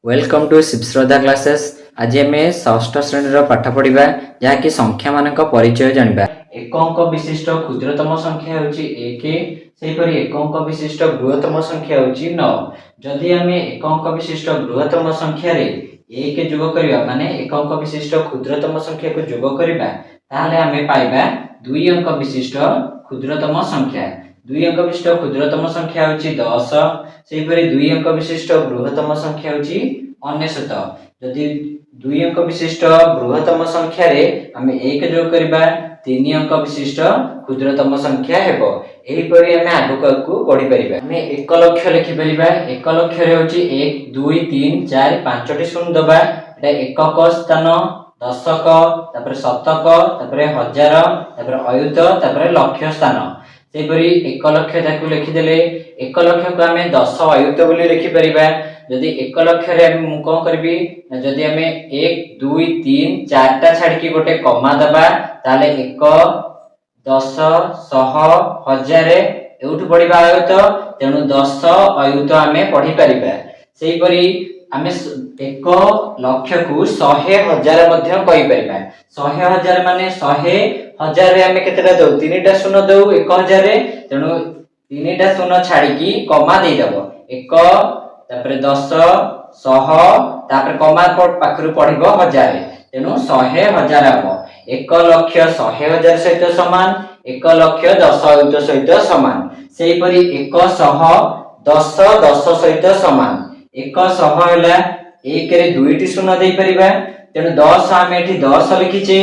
Welcome to शिवश्रद्धा classes. आज आम षष्ठ श्रेणी पाठ पढ़ा जहाँकि संख्या मान परिचय जाना। एक अंक विशिष्ट क्षुद्रतम संख्या होची एक, सेहीपरि एक अंक विशिष्ट बृहत्तम संख्या होची 9। जदि आम एक अंक विशिष्ट बृहत्तम संख्या रे एक जोग करबा माने एक अंक विशिष्ट क्षुद्रतम संख्या को जोग करबा ताहले आमे पाइबा दुई अंक विशिष्ट क्षुद्रतम संख्या। दुई अंक विशिष्ट क्षुद्रतम संख्या होची 10। सेहीपरि दुई अंक विशिष्ट बृहत्तम संख्या होची 99। जदि दुई अंक विशिष्ट बृहत्तम संख्या रे आमे एक जोग करबा तीन अंक विशिष्ट क्षुद्रतम संख्या हेबो। एही परि आमे आगको पढि परिबा। आमे 1 लाख लिखि परिबा। 1 लाख रे होची 1 2 3 4 5टी शून्य दबा। एटा एकक स्थान, दशक, तापर शतक, तापर हजार, तापर अयुत, तापर लक्ष स्थान। सेपरि 1 लाख ताकू लिखि देले 1 लाख को आमे 10 अयुत बोली लिखि परिबा। जदि 1 लाख रे मु कोन करबी जदि आमे 1 2 3 4 टा छाडी की गोटे कमा दबा ताले 1 10 100 1000 एउठु पडिबा अयुत। तेनु 10 अयुत आमे पढी परिबा। सेही परि आमे 1 लाख को 100,000 मध्ये कहि परिबा। 100,000 माने 100,000 रे आमे केतेटा दउ तीनटा शून्य दउ 1000 रे। तेनु तीनटा शून्य छाडी की कमा देइ दबो 1 तापर 10 100 तापर कमा पाखरु पढिबो 1000। तेनु 100,000 आबो 1 लाख 100,000 सहित समान 1 लाख 10 अयुत सहित समान। सेही परि 100 10 10 सहित समान। 100 हैला 1 रे दुईटी शून्य देइ परिबा। तेनु 10 आमे एठी 10 लिखिचे।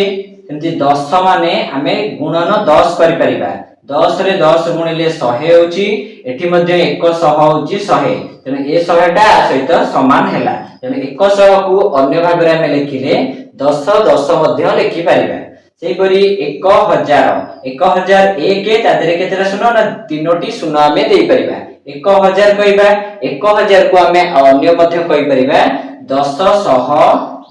एमति 10 माने आमे गुणन 10 करि परिबा। 10 रे 10 गुणिले 100 होची। एठी मध्ये 100 होची 100। तेनु ए 100 टा सहित समान हैला। तेनु 100 को अन्य भाग रे आमे लिखिले 10 10 मध्ये लिखि परिबा। सेही परि 1000 1000 एक तादरे केतेरा शून्य ना तीनोटी शून्य आमे देइ परिबा। 1000 कहबा 1000 को आमे अन्य मध्ये कहि परिबा 10 100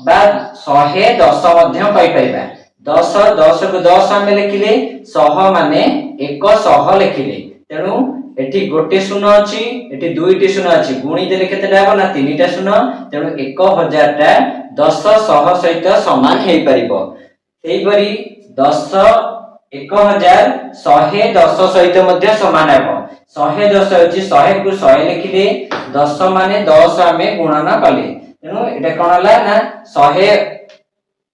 बा 110 मध्ये कहि परिबा। 10 10 को 10 आमे लिखिले 100 माने 100 लिखिले। तेनु एठी गोटे शून्य अछि एठी दुईटी शून्य अछि गुणी देले केतेटा हो ना तीनटा शून्य। तेनु 1000 टा 10 100 सहित समान हेइ परिबो। सेही परि 10 1000 110 सहित मध्ये समान हेबो। 110 अछि 100 को 100 लिखिले 10 माने 10 आमे गुणन कले। तेनु एटा कोन हला ना 100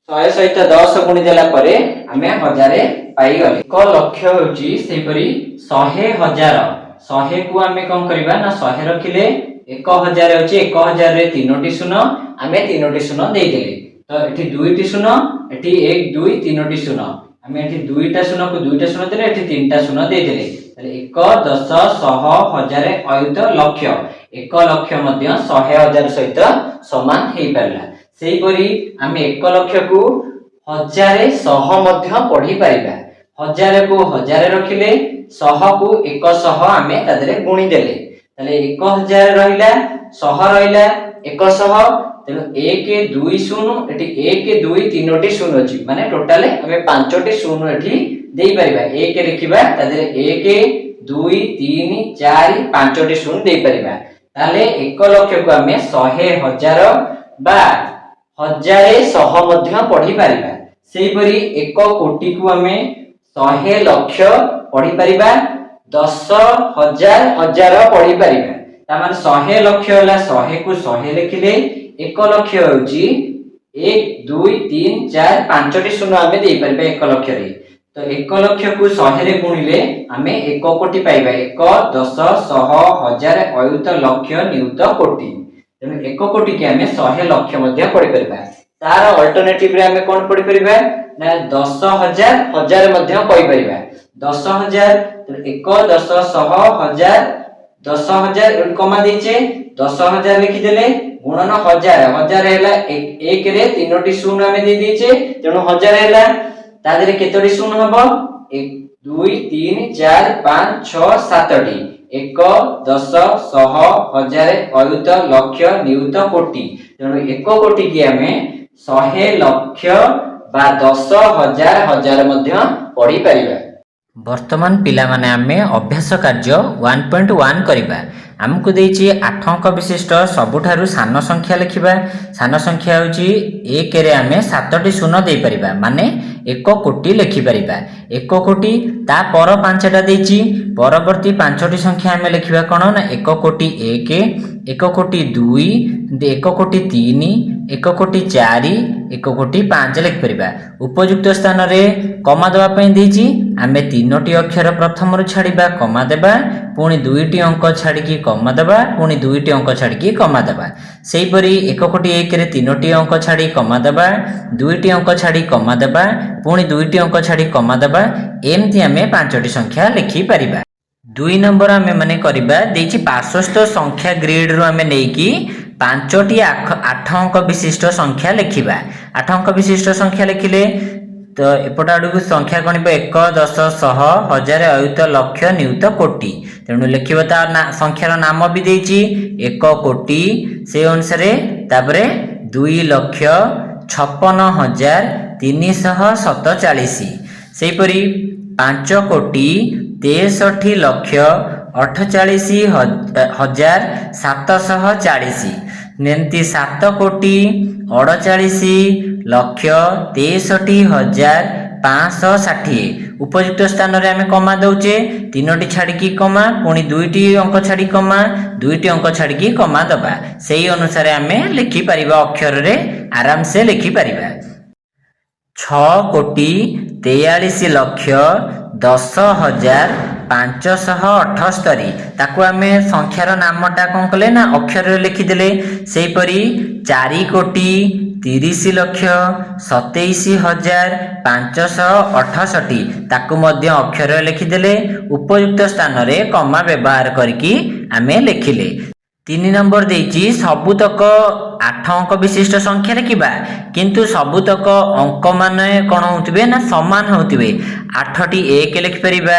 सहित 10 गुणी देला परे आमे 1000 पाई गले। 1 लाख होची सेही परि 100,000 100 को आमे कोन करबा ना 100 रखिले 1000 होची 1000 रे तीनोटी शून्य आमे तीनोटी शून्य देइ देले। तो एठी दुईटी शून्य एठी 1 2 तीनोटी शून्य आमे एठी दुईटा शून्य को दुईटा शून्य देले एठी तीनटा शून्य देइ देले। ताले 1 10 100 1000 अयुत लक्ष 1 लाख मध्ये 100,000 सहित समान हेइ परला। सेही परि आमे 1 लाख को 1000 100 मध्ये पढी परिबा। 1000 को 1000 रखिले 100 को 100 आमे तादरे गुणी देले। ताले 1000 रहिला 100 रहिला 100। तेनु 1 2 शून्य एठी 1 2 तीनोटी शून्य अछि माने टोटल आमे पांचटी शून्य एठी देइ परिबा। 1 लिखिबा तादरे 1 2 3 4 पांचटी शून्य देइ परिबा। ताले 1 लाख को आमे 100,000 बा 1100 मध्ये पढी परिबा। सेही परि 1 कोटी को आमे 100 लाख पढी परिबा 10,000 हजार पढी परिबा। ता माने 100 लाख होला 100 को 100 लिखिले 1 लाख होची 1 2 3 4 पांचटी शून्य आमे देइ परिबा 1 लाख रे। तो 1 लाख को 100 रे गुणिले आमे 1 कोटी पाइबा। 1 10 100 1000 अयुत लक्ष नियुत कोटी। तेनु 1 कोटी के आमे 100 लाख मध्ये पढि परिबा। तार अल्टरनेटिव रे आमे कोन पढि परिबा ना 10,000 1000 मध्ये कहि परिबा। 10,000 तो 1 10 100 1000 10,000 एट कमा देइचे 10,000 लिखि देले गुणन 1000 1000 हैला 1 रे तीनोटी शून्य आमे दे देइचे। तेनु 1000 हैला तादरे केतोटी शून्य हबो 1 2 3 4 5 6 7टी 1 10 100 1000 अयुत लक्ष नियुत कोटी। तेनु 1 कोटी के आमे 100 लाख बा 10,000 हजार मध्ये पढी परिबा। वर्तमान पिला माने आमे अभ्यास कार्य 1.1 करिबा। आमको देछि 8 अंक विशिष्ट सबुठारु सान संख्या लिखिबा। सान संख्या होछि 1 रे आमे 7टी शून्य देई परिबा माने 1 कोटी लिखि परिबा। 1 कोटी ता पर 5टा देछि परवर्ती 5टी संख्या आमे लिखिबा कोन ना 1 कोटी 1 1 कोटी 2 1 कोटी 3 1 कोटी 4 1 कोटी 5 लिखि परिबा। उपयुक्त स्थान रे कमा दवा पई देछि आमे 3टी अक्षर प्रथम रु छाड़ीबा कमा देबा पुणी 2टी अंक छाड़ी कमा देबा पुणी 2टी अंक छाड़ी कमा देबा। सेही परी 1 कोटी 1 रे 3टी अंक छाड़ी कमा देबा 2टी अंक छाड़ी कमा देबा पुणी 2टी अंक छाड़ी कमा देबा। एमती आमे 5टी संख्या लिखि परिबा। 2 नंबर आमे माने करिबा देछि पार्श्वस्थ संख्या ग्रिड रु आमे नेकी 5टी 8 अंक विशिष्ट संख्या लिखिबा। 8 अंक विशिष्ट संख्या लिखिले तो एपट आड़ को संख्या गणिब 1 10 100 1000 अयुत लक्ष नियुत कोटी तेणु लिखिब तार संख्यार नाम भी देछि 1 कोटी से अनुसार तापरे 2,56,347 सेहीपरि 5 कोटी 63 लक्ष 48,740 नेमती 7 कोटी 38 लक्ष 63,560 उपयुक्त स्थान रे आमे कमा दउचे 3टी छाड़ी कमा पुणी 2टी अंक छाड़ी कमा 2टी अंक छाड़ी कमा दबा सेही अनुसार आमे लिखि परिबा अक्षर रे आराम से लिखि परिबा। 6 कोटी 43 लक्ष 10,578 ताकू आमे संख्यार नामटा कौन कले ना अक्षर लिखिदेले। सेहीपरि 4 कोटी 30 लक्ष 27,568 ताकू मध्य अक्षर लिखिदेले। उपयुक्त स्थान रे कमा व्यवहार करके आमे लिखिले। 3 नंबर देछि सबुतक 8 अंक विशिष्ट संख्या लिखिबा किंतु सबुतक अंक माने कोन होतिबे ना समान होतिबे। 8टी 1 लिखि परिबा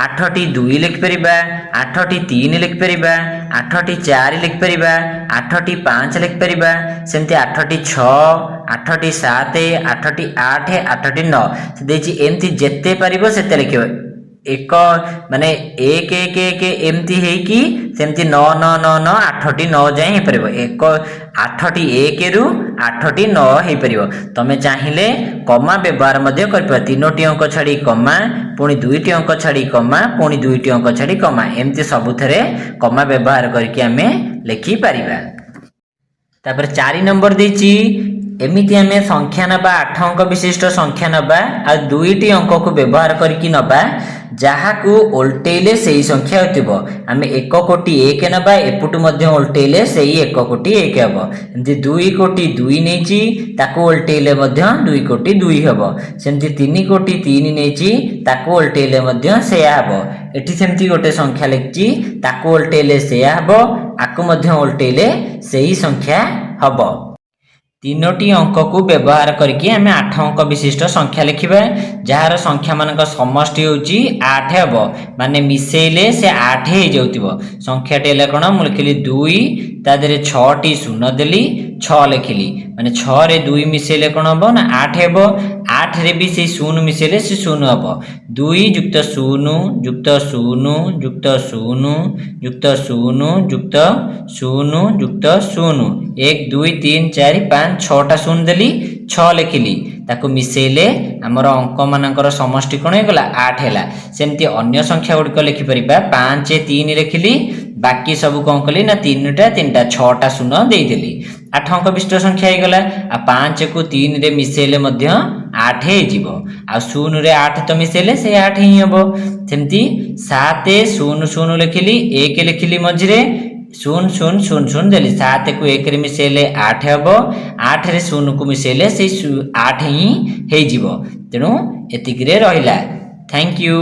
8टी 2 लिखि परिबा 8टी 3 लिखि परिबा 8टी 4 लिखि परिबा 8टी 5 लिखि परिबा सेमति 8टी 6 8टी 7 8टी 8 8टी 9 देछि एमति जेते परिबो सेते लिखिबो। एक माने 1 1 1 एमती हेकी सेमती 9 9 9 9 8टी 9 जाय हे परिबो। 8टी 1 रु 8टी 9 हे परिबो। तमे चाहिले कमा व्यवहार मध्ये करपा 3टी अंक छाड़ी कमा पुणी 2टी अंक छाड़ी कमा पुणी 2टी अंक छाड़ी कमा एमती सबुथरे कमा व्यवहार करके आमे लिखि परिबा। तापर 4 नंबर देछि एमिति आमे संख्या नबा 8 अंक विशिष्ट संख्या नबा आ 2टी अंक को व्यवहार करके नबा जहाकू उल्टेले सेही संख्या होतिबो। आमे 1 कोटी 1 नबा एपुटु मध्ये उल्टेले सेही 1 कोटी 1 हबो। एमति 2 कोटी 2 नेछि ताकू उल्टेले मध्ये 2 कोटी 2 हबो। सेमति 3 कोटी 3 नेछि ताकू उल्टेले मध्ये सेया हबो। एठी सेमति गोटे संख्या लिखछि ताकू उल्टेले सेया हबो आकू मध्ये उल्टेले सेही संख्या हबो। 3टी अंक को व्यवहार करके आमे 8 अंक विशिष्ट संख्या लिखिबा जार संख्या मानक समष्टि होची 8 हबो माने मिसेइले से 8 हे जाउतिबो। संख्या टेले कोन मु लिखिली 2 ता देरे 6टी शून्य देली 6 लिखिली माने 6 रे 2 मिसेइले कोन हबो ना 8 हेबो। 8 रे भी से शून्य मिसेइले से शून्य हबो। 2 युक्त 0 युक्त 0 युक्त 0 युक्त 0 युक्त 0 युक्त 0 1 2 3 4 5 6टा शून्य देली 6 लिखिली ताकू मिसेइले हमर अंक मानकर समष्टि कोन हेगला 8 हैला। सेमति अन्य संख्या गुडको लिखि परिबा 5 3 लिखिली बाकी सब कोन कली ना 3टा 6टा शून्य देई देली 8 अंक विशिष्ट संख्या हेगला। आ 5 को 3 रे मिसेइले मध्य 8 हे जीवो आ 0 रे 8 तो मिसेइले से 8 ही हबो। सेमति 7 0 0 लिखिली 1 लिखिली मझिरे 0 0 0 0 देली 7 को 1 रे मिसेइले 8 हबो 8 रे 0 को मिसेइले से 8 ही हे जीवो। तेणु एतिक रे रहिला। Thank you.